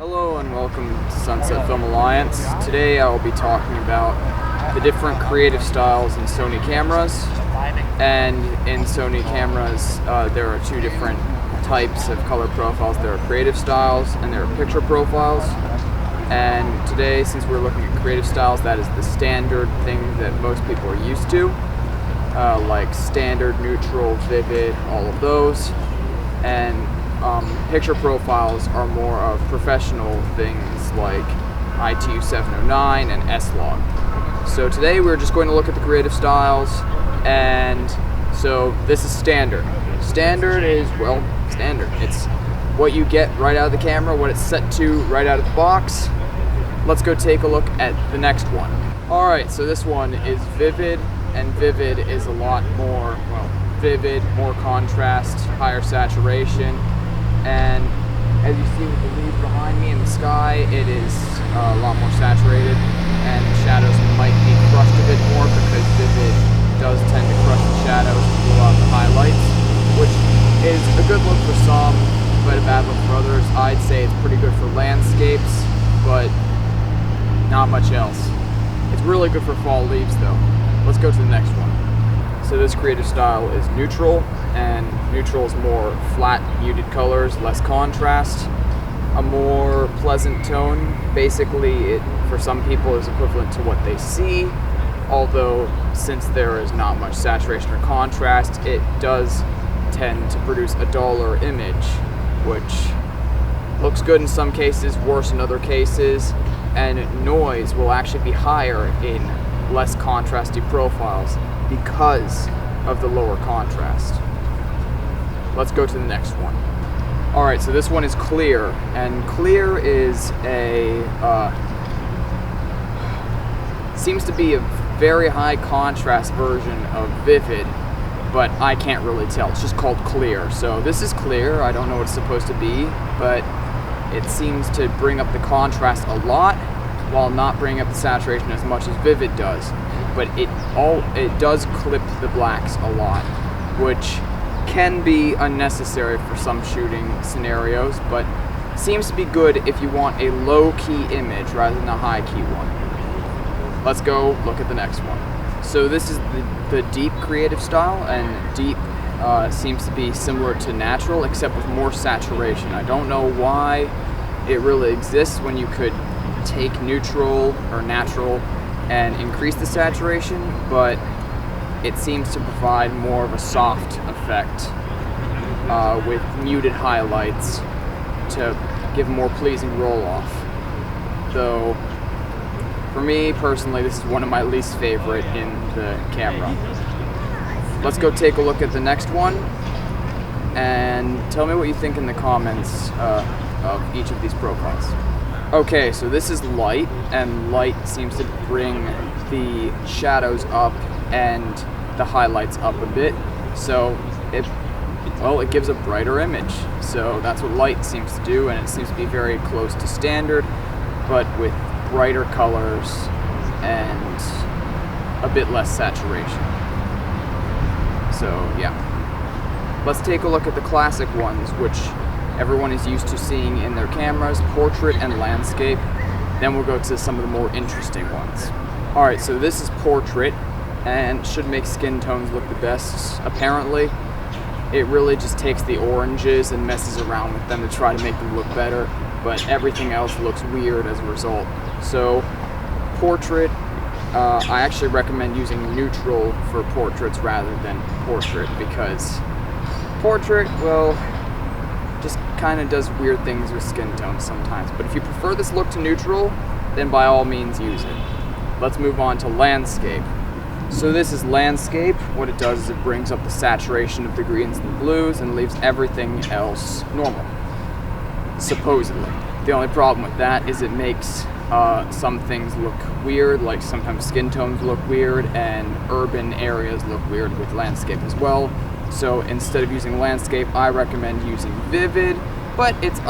Hello and welcome to Sunset Film Alliance. Today I will be talking about the different creative styles in Sony cameras. And in Sony cameras there are two different types of color profiles. There are creative styles and there are picture profiles. And today, since we're looking at creative styles, that is the standard thing that most people are used to. Like standard, neutral, vivid, all of those. And picture profiles are more of professional things like A7RIV and S-Log. So today we're just going to look at the creative styles, and so this is standard. Standard is, well, standard. It's what you get right out of the camera, what it's set to right out of the box. Let's go take a look at the next one. Alright, so this one is vivid, and vivid is a lot more, well, vivid, more contrast, higher saturation, and as you see with the leaves behind me in the sky, it is a lot more saturated, and the shadows might be crushed a bit more because vivid does tend to crush the shadows and blow out the highlights, which is a good look for some, but a bad look for others. I'd say it's pretty good for landscapes, but not much else. It's really good for fall leaves though. Let's go to the next one. So this creative style is neutral, and neutral is more flat, muted colors, less contrast, a more pleasant tone. Basically, it, for some people, is equivalent to what they see, although since there is not much saturation or contrast, it does tend to produce a duller image, which looks good in some cases, worse in other cases, and noise will actually be higher in less contrasty profiles because of the lower contrast. Let's go to the next one. Alright, so this one is clear, and clear is a seems to be a very high contrast version of vivid, but I can't really tell. It's just called clear. So this is clear. I don't know what it's supposed to be, but it seems to bring up the contrast a lot while not bringing up the saturation as much as vivid does. But it does clip the blacks a lot, which can be unnecessary for some shooting scenarios, but seems to be good if you want a low-key image rather than a high-key one. Let's go look at the next one. So this is the deep creative style, and deep seems to be similar to natural, except with more saturation. I don't know why it really exists when you could take neutral or natural and increase the saturation, but it seems to provide more of a soft effect with muted highlights to give a more pleasing roll-off. Though, for me personally, this is one of my least favorite in the camera. Let's go take a look at the next one, and tell me what you think in the comments of each of these profiles. Okay, so this is light, and light seems to bring the shadows up and the highlights up a bit, so it gives a brighter image. So that's what light seems to do, and it seems to be very close to standard, but with brighter colors and a bit less saturation. So yeah, let's take a look at the classic ones, which everyone is used to seeing in their cameras, portrait and landscape. Then we'll go to some of the more interesting ones. Alright, so this is portrait, and should make skin tones look the best, apparently. It really just takes the oranges and messes around with them to try to make them look better, but everything else looks weird as a result. So, portrait, I actually recommend using neutral for portraits rather than portrait, because portrait, well, just kind of does weird things with skin tones sometimes. But if you prefer this look to neutral, then by all means use it. Let's move on to landscape. So this is landscape. What it does is it brings up the saturation of the greens and the blues and leaves everything else normal, supposedly. The only problem with that is it makes some things look weird, like sometimes skin tones look weird and urban areas look weird with landscape as well. So instead of using landscape, I recommend using vivid, but it's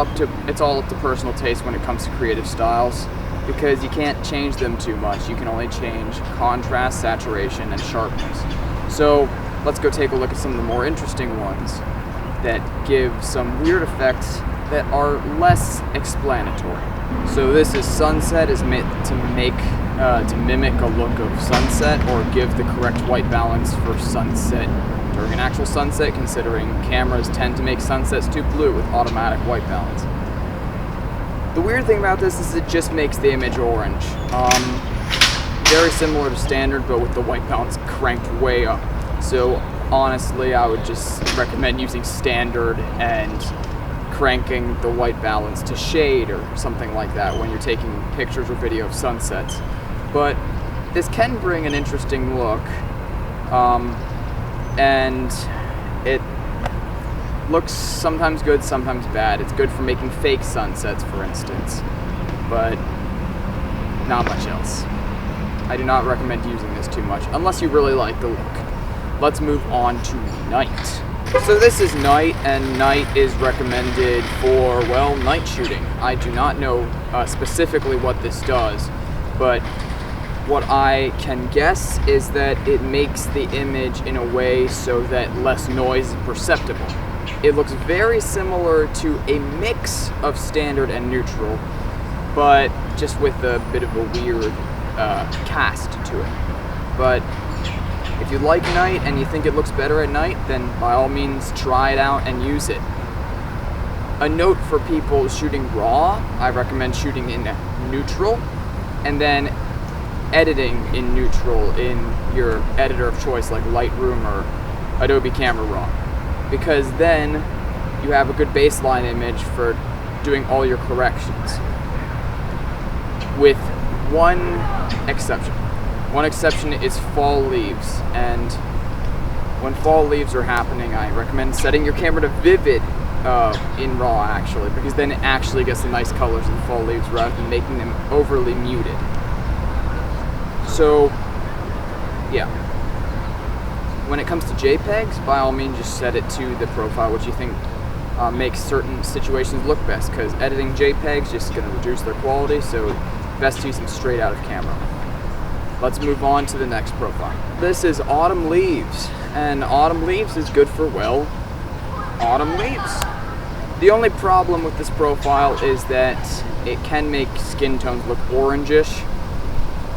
all up to personal taste when it comes to creative styles, because you can't change them too much. You can only change contrast, saturation, and sharpness. So let's go take a look at some of the more interesting ones that give some weird effects that are less explanatory. So this is sunset, is meant to mimic a look of sunset or give the correct white balance for sunset during an actual sunset, considering cameras tend to make sunsets too blue with automatic white balance. The weird thing about this is it just makes the image orange. Very similar to standard, but with the white balance cranked way up. So honestly, I would just recommend using standard and cranking the white balance to shade or something like that when you're taking pictures or video of sunsets. But this can bring an interesting look, and it looks sometimes good, sometimes bad. It's good for making fake sunsets, for instance, but not much else. I do not recommend using this too much, unless you really like the look. Let's move on to night. So this is night, and night is recommended for, well, night shooting. I do not know specifically what this does, but what I can guess is that it makes the image in a way so that less noise is perceptible. It looks very similar to a mix of standard and neutral, but just with a bit of a weird cast to it. But if you like night and you think it looks better at night, then by all means try it out and use it. A note for people shooting raw, I recommend shooting in neutral and then editing in neutral in your editor of choice like Lightroom or Adobe Camera Raw, because then you have a good baseline image for doing all your corrections, with one exception. One exception is fall leaves, and when fall leaves are happening, I recommend setting your camera to vivid in RAW, actually, because then it actually gets the nice colors in fall leaves rather than making them overly muted. So, yeah. When it comes to JPEGs, by all means just set it to the profile which you think makes certain situations look best, because editing JPEGs is just going to reduce their quality, so best to use them straight out of camera. Let's move on to the next profile. This is autumn leaves, and autumn leaves is good for, well, autumn leaves. The only problem with this profile is that it can make skin tones look orangish,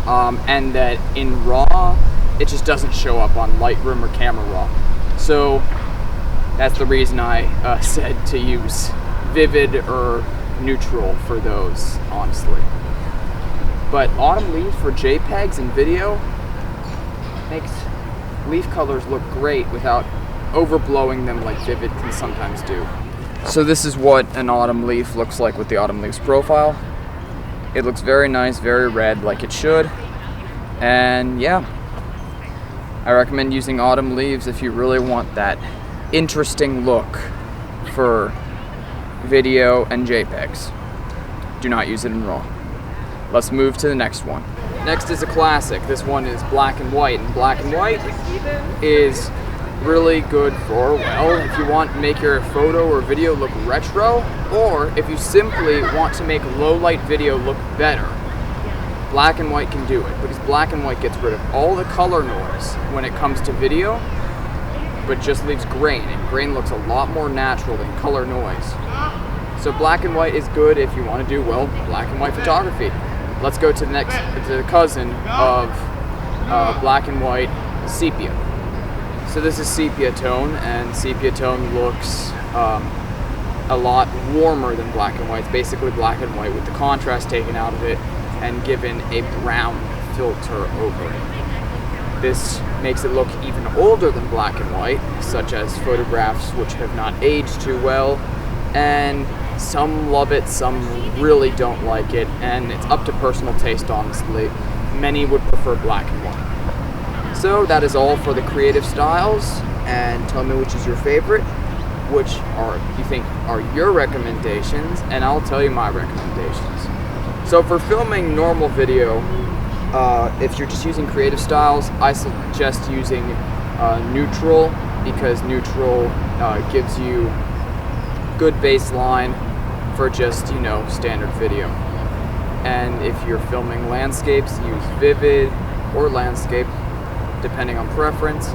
and that in RAW, it just doesn't show up on Lightroom or Camera Raw. So that's the reason I said to use vivid or neutral for those, honestly. But autumn leaves for JPEGs and video makes leaf colors look great without overblowing them like vivid can sometimes do. So this is what an autumn leaf looks like with the autumn leaves profile. It looks very nice, very red, like it should. And yeah, I recommend using autumn leaves if you really want that interesting look for video and JPEGs. Do not use it in RAW. Let's move to the next one. Next is a classic. This one is black and white, and black and white is really good for, well, if you want to make your photo or video look retro, or if you simply want to make low light video look better. Black and white can do it, because black and white gets rid of all the color noise when it comes to video, but just leaves grain, and grain looks a lot more natural than color noise. So black and white is good if you want to do, well, black and white photography. Let's go to the cousin of black and white, sepia. So this is sepia tone, and sepia tone looks a lot warmer than black and white. It's basically black and white with the contrast taken out of it and given a brown filter over it. This makes it look even older than black and white, such as photographs which have not aged too well, and some love it, some really don't like it, and it's up to personal taste, honestly. Many would prefer black and white. So that is all for the creative styles, and tell me which is your favorite, which you think are your recommendations, and I'll tell you my recommendations. So for filming normal video, if you're just using creative styles, I suggest using neutral, because neutral gives you good baseline for just, standard video. And if you're filming landscapes, use vivid or landscape, depending on preference.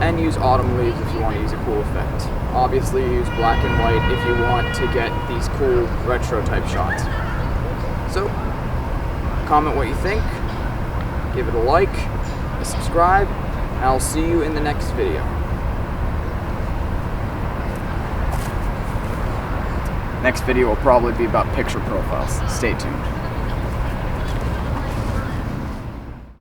and use autumn leaves if you want to use a cool effect. Obviously use black and white if you want to get these cool retro type shots. So, comment what you think, give it a like, a subscribe, and I'll see you in the next video. Next video will probably be about picture profiles. Stay tuned.